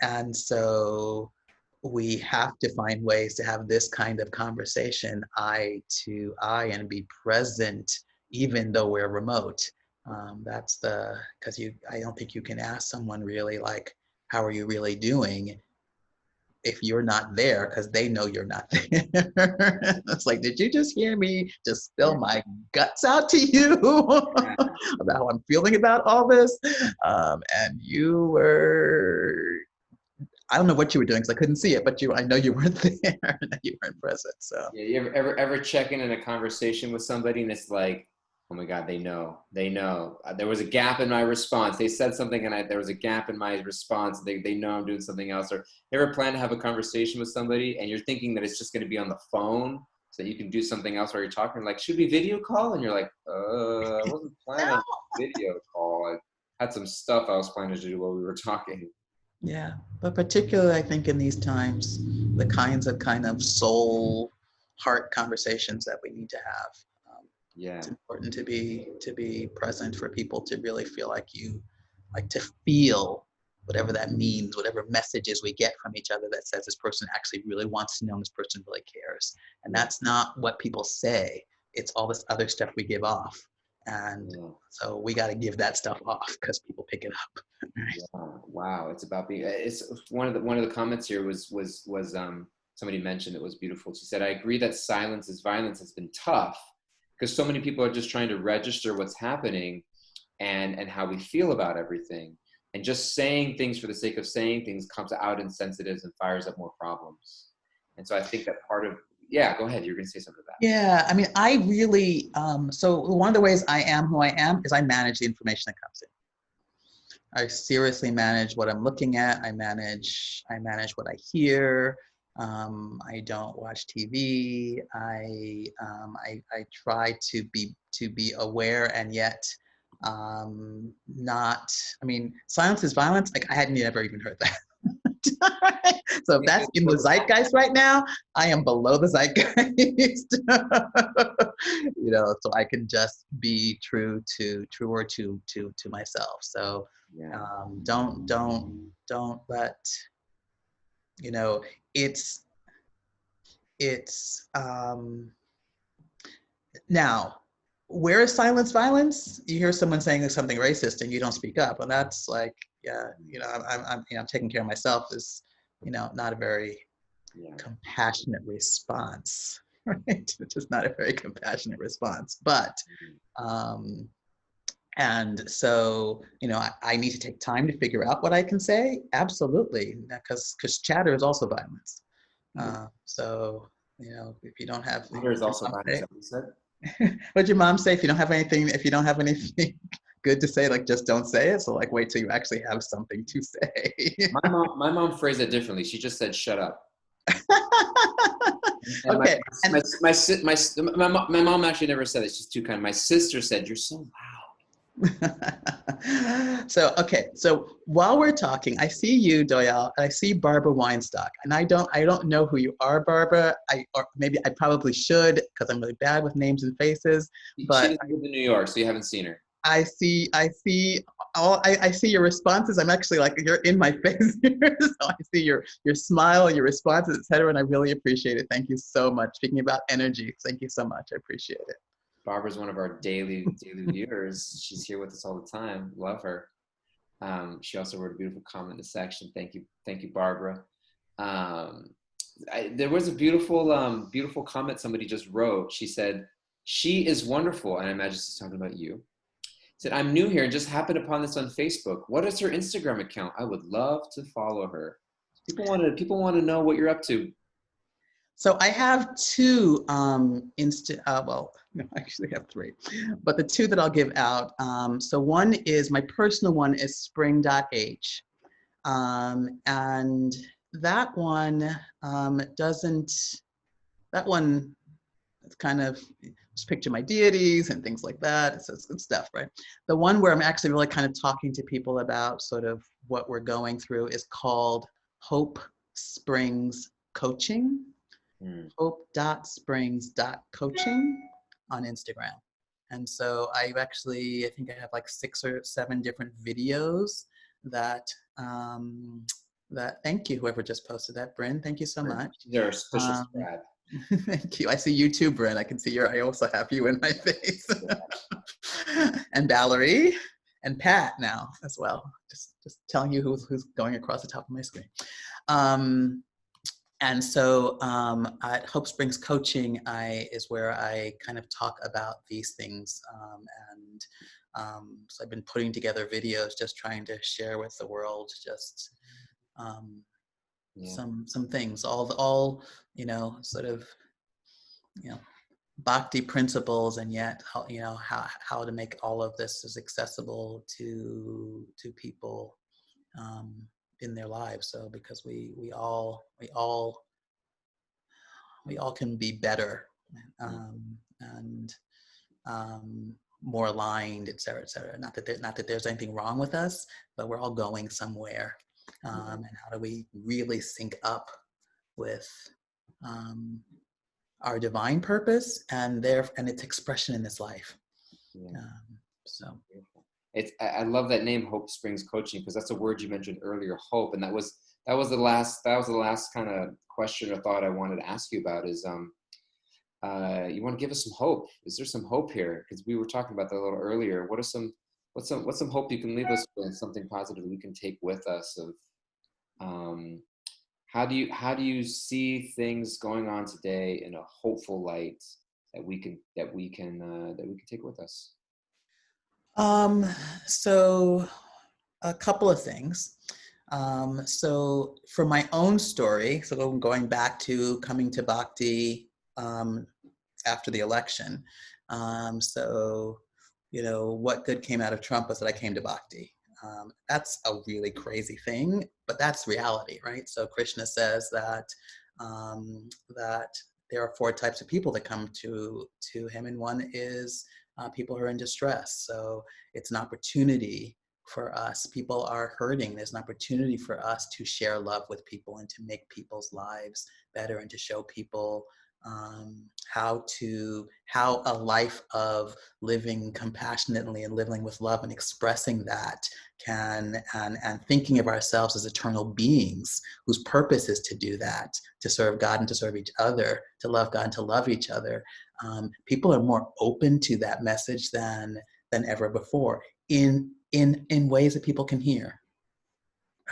[SPEAKER 4] and so we have to find ways to have this kind of conversation eye to eye and be present even though we're remote. Because I don't think you can ask someone really like, how are you really doing, if you're not there, because they know you're not there. It's like, did you just hear me just spill my guts out to you about how I'm feeling about all this? And you were, I don't know what you were doing because I couldn't see it, but I know you weren't there and that you weren't present. So
[SPEAKER 3] Yeah, you ever check in a conversation with somebody and it's like, oh my God, they know. There was a gap in my response. They said something and there was a gap in my response. They know I'm doing something else. Or you ever plan to have a conversation with somebody and you're thinking that it's just going to be on the phone so you can do something else while you're talking? Like, should we video call? And you're like, I wasn't planning on video call. I had some stuff I was planning to do while we were talking.
[SPEAKER 4] Yeah, but particularly I think in these times, the kinds of kind of soul, heart conversations that we need to have. It's important to be present for people to really feel like to feel whatever that means, whatever messages we get from each other that says this person actually really wants to know, and this person really cares. And that's not what people say. It's all this other stuff we give off. And so we got to give that stuff off because people pick it up.
[SPEAKER 3] Right? Wow, it's about being. It's one of the comments here was somebody mentioned it was beautiful. She said, "I agree that silence is violence has been tough because so many people are just trying to register what's happening and how we feel about everything, and just saying things for the sake of saying things comes out insensitive and fires up more problems." And so I think that part of go ahead. You're going to say something about that.
[SPEAKER 4] Yeah, I mean, I really, so one of the ways I am who I am is I manage the information that comes in. I seriously manage what I'm looking at. I manage what I hear. I don't watch TV. I try to be aware and yet not, I mean, silence is violence. Like I hadn't ever even heard that. So if that's in the zeitgeist right now, I am below the zeitgeist. So I can just be truer to myself. So don't let, it's now, where is silence violence? You hear someone saying something racist and you don't speak up, and that's like, I'm taking care of myself is, not a very compassionate response, right? It's just not a very compassionate response. But, and so, I need to take time to figure out what I can say. Absolutely, because chatter is also violence. So, if you don't have,
[SPEAKER 3] chatter is also violence.
[SPEAKER 4] What'd your mom say? If you don't have anything good to say, like just don't say it. So like wait till you actually have something to say.
[SPEAKER 3] My mom phrased it differently. She just said, "Shut up."
[SPEAKER 4] Okay.
[SPEAKER 3] My mom actually never said it. She's too kind. My sister said, "You're so loud."
[SPEAKER 4] So while we're talking, I see you, Doyle, and I see Barbara Weinstock, and I don't know who you are, Barbara. Or maybe I probably should because I'm really bad with names and faces. But
[SPEAKER 3] she doesn't live in New York, so you haven't seen her.
[SPEAKER 4] I see your responses. I'm actually like, you're in my face here. So I see your smile, your responses, etc. And I really appreciate it. Thank you so much. Speaking about energy, thank you so much. I appreciate it.
[SPEAKER 3] Barbara's one of our daily viewers. She's here with us all the time. Love her. She also wrote a beautiful comment in the section. Thank you, Barbara. There was a beautiful comment somebody just wrote. She said, "She is wonderful," and I imagine she's talking about you. Said, "I'm new here and just happened upon this on Facebook. What is her Instagram account? I would love to follow her." People want to know what you're up to.
[SPEAKER 4] So I have two well, no, I actually have three, but the two that I'll give out. So one is my personal one is spring.h. And that one that one, it's kind of just picture my deities and things like that. It's good stuff, right? The one where I'm actually really kind of talking to people about sort of what we're going through is called Hope Springs Coaching. Hope.springs.coaching on Instagram. And so I think I have like 6 or 7 different videos that thank you, whoever just posted that, Bryn. Thank you so much.
[SPEAKER 3] They're a special subscribe.
[SPEAKER 4] Thank you. I see you too, Bryn. I can see I also have you in my face. And Valerie and Pat now as well. Just telling you who's going across the top of my screen. And so at Hope Springs Coaching is where I kind of talk about these things. So I've been putting together videos, just trying to share with the world just some things, all sort of bhakti principles, and yet how to make all of this as accessible to people in their lives. So because we all can be better and more aligned, et cetera, et cetera. Not that there's anything wrong with us, but we're all going somewhere. And how do we really sync up with our divine purpose and its expression in this life? So
[SPEAKER 3] I love that name, Hope Springs Coaching, because that's a word you mentioned earlier, hope, and that was the last kind of question or thought I wanted to ask you about is you want to give us some hope. Is there some hope here? Because we were talking about that a little earlier. What's some hope you can leave us with, something positive we can take with us of how do you see things going on today in a hopeful light that we can take with us?
[SPEAKER 4] So a couple of things. So for my own story, so going back to coming to Bhakti after the election. So, what good came out of Trump was that I came to Bhakti. That's a really crazy thing, but that's reality, right? So Krishna says that there are 4 types of people that come to him, and one is people who are in distress. So it's an opportunity for us. People are hurting. There's an opportunity for us to share love with people and to make people's lives better and to show people how a life of living compassionately and living with love and expressing that and thinking of ourselves as eternal beings whose purpose is to do that, to serve God and to serve each other, to love God and to love each other. People are more open to that message than ever before in ways that people can hear.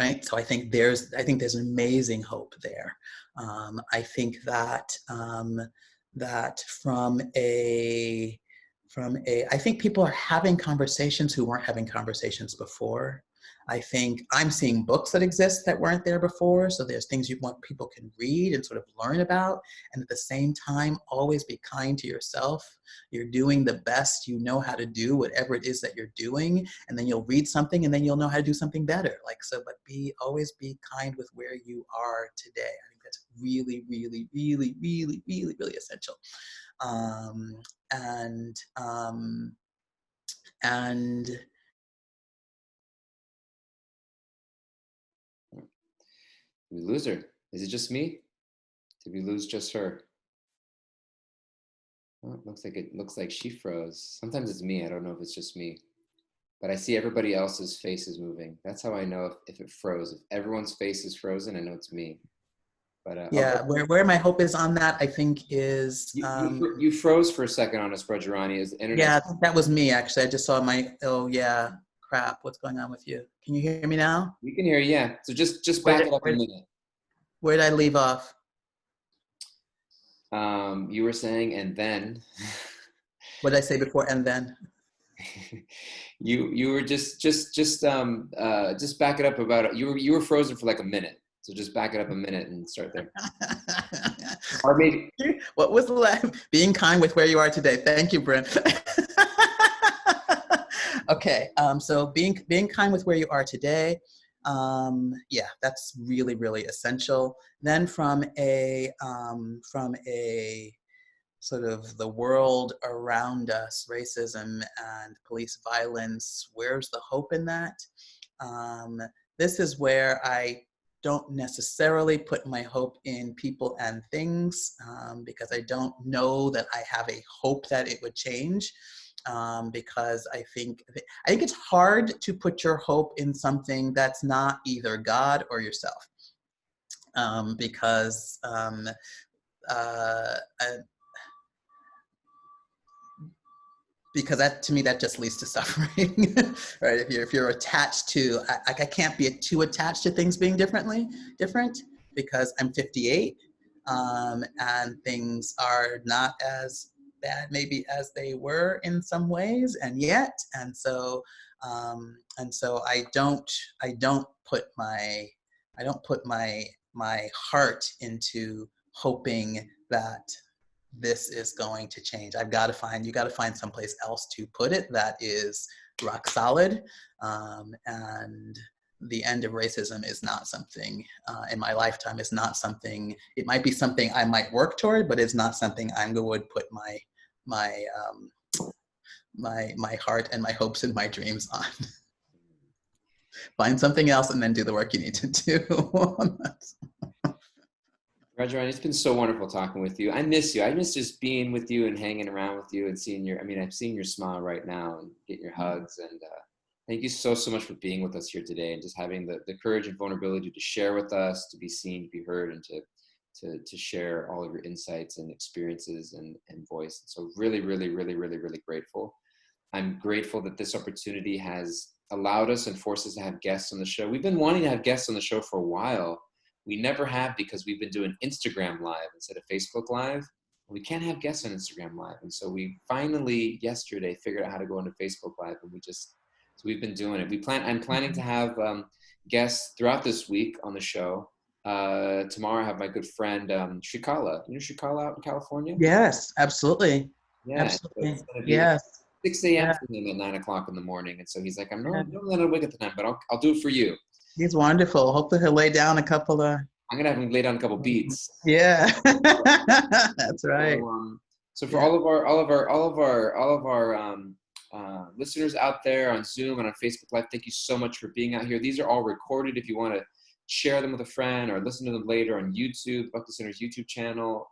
[SPEAKER 4] Right. So I think there's an amazing hope there. I think that I think people are having conversations who weren't having conversations before. I think I'm seeing books that exist that weren't there before. So there's things people can read and sort of learn about. And at the same time, always be kind to yourself. You're doing the best you know how to do, whatever it is that you're doing. And then you'll read something and then you'll know how to do something better. But always be kind with where you are today. I think that's really, really, really, really, really, really essential. And
[SPEAKER 3] We lose her. Is it just me? Did we lose just her? Oh, it looks like she froze. Sometimes it's me. I don't know if it's just me. But I see everybody else's face is moving. That's how I know if it froze. If everyone's face is frozen, I know it's me. But
[SPEAKER 4] where my hope is on that, I think is
[SPEAKER 3] you froze for a second on us, Braja Rani. Is the internet?
[SPEAKER 4] Yeah, I think that was me actually. I just saw crap. What's going on with you? Can you hear me now?
[SPEAKER 3] We can hear you. Yeah. So just back it up a minute.
[SPEAKER 4] Where did I leave off?
[SPEAKER 3] You were saying, and then.
[SPEAKER 4] What did I say before? And then.
[SPEAKER 3] you were just back it up about you were frozen for like a minute. So just back it up a minute and start there. Or maybe
[SPEAKER 4] What was the last? Being kind with where you are today. Thank you, Brent. Okay, so being kind with where you are today. Yeah, that's really, really essential. Then from a sort of the world around us, racism and police violence, where's the hope in that? This is where I don't necessarily put my hope in people and things, because I don't know that I have a hope that it would change. Because I think it's hard to put your hope in something that's not either God or yourself, because because that, to me, that just leads to suffering. Right? If you're attached to, I can't be too attached to things being different, because I'm 58, and things are not as bad maybe as they were in some ways, and so I don't put my heart into hoping that this is going to change. You got to find someplace else to put it that is rock solid. And the end of racism is not something in my lifetime, is not something, it might be something I might work toward, but it's not something I would put my heart and my hopes and my dreams on. Find something else and then do the work you need to do.
[SPEAKER 3] Braja Rani, it's been so wonderful talking with you. I miss you. I miss just being with you and hanging around with you and seeing I'm seeing your smile right now and getting your hugs. And thank you so much for being with us here today and just having the courage and vulnerability to share with us, to be seen, to be heard, and to share all of your insights and experiences and voice. So really, really, really, really, really grateful. I'm grateful that this opportunity has allowed us and forced us to have guests on the show. We've been wanting to have guests on the show for a while. We never have, because we've been doing Instagram Live instead of Facebook Live. We can't have guests on Instagram Live. And so we finally, yesterday, figured out how to go into Facebook Live, and so we've been doing it. I'm planning to have guests throughout this week on the show. Tomorrow I have my good friend, Shrikala. You know Shrikala out in California?
[SPEAKER 4] Yes, absolutely.
[SPEAKER 3] Yeah.
[SPEAKER 4] Absolutely.
[SPEAKER 3] So it's going to be
[SPEAKER 4] Yes.
[SPEAKER 3] 6 a.m.
[SPEAKER 4] Yeah.
[SPEAKER 3] for him at 9 o'clock in the morning. And so he's like, I'm not awake at the time, but I'll do it for you.
[SPEAKER 4] He's wonderful. Hopefully he'll lay down a couple of.
[SPEAKER 3] I'm gonna have him lay down a couple beats.
[SPEAKER 4] Yeah, that's right.
[SPEAKER 3] So for all of our listeners out there on Zoom and on Facebook Live, thank you so much for being out here. These are all recorded. If you want to share them with a friend or listen to them later on YouTube, Buck the Center's YouTube channel,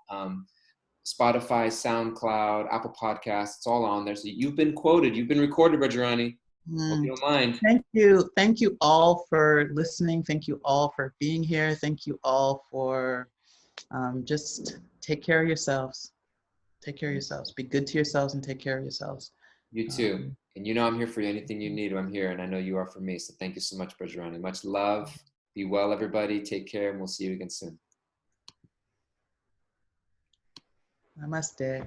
[SPEAKER 3] Spotify, SoundCloud, Apple Podcasts, it's all on there. So you've been quoted, you've been recorded, Brajarani. Hope you don't mind.
[SPEAKER 4] Thank you all for listening. Thank you all for being here. Thank you all for just take care of yourselves. Take care of yourselves. Be good to yourselves and take care of yourselves.
[SPEAKER 3] You too. And you know I'm here for you. Anything you need, I'm here. And I know you are for me. So thank you so much, Brajarani. Much love. Be well, everybody. Take care, and we'll see you again soon.
[SPEAKER 4] Namaste.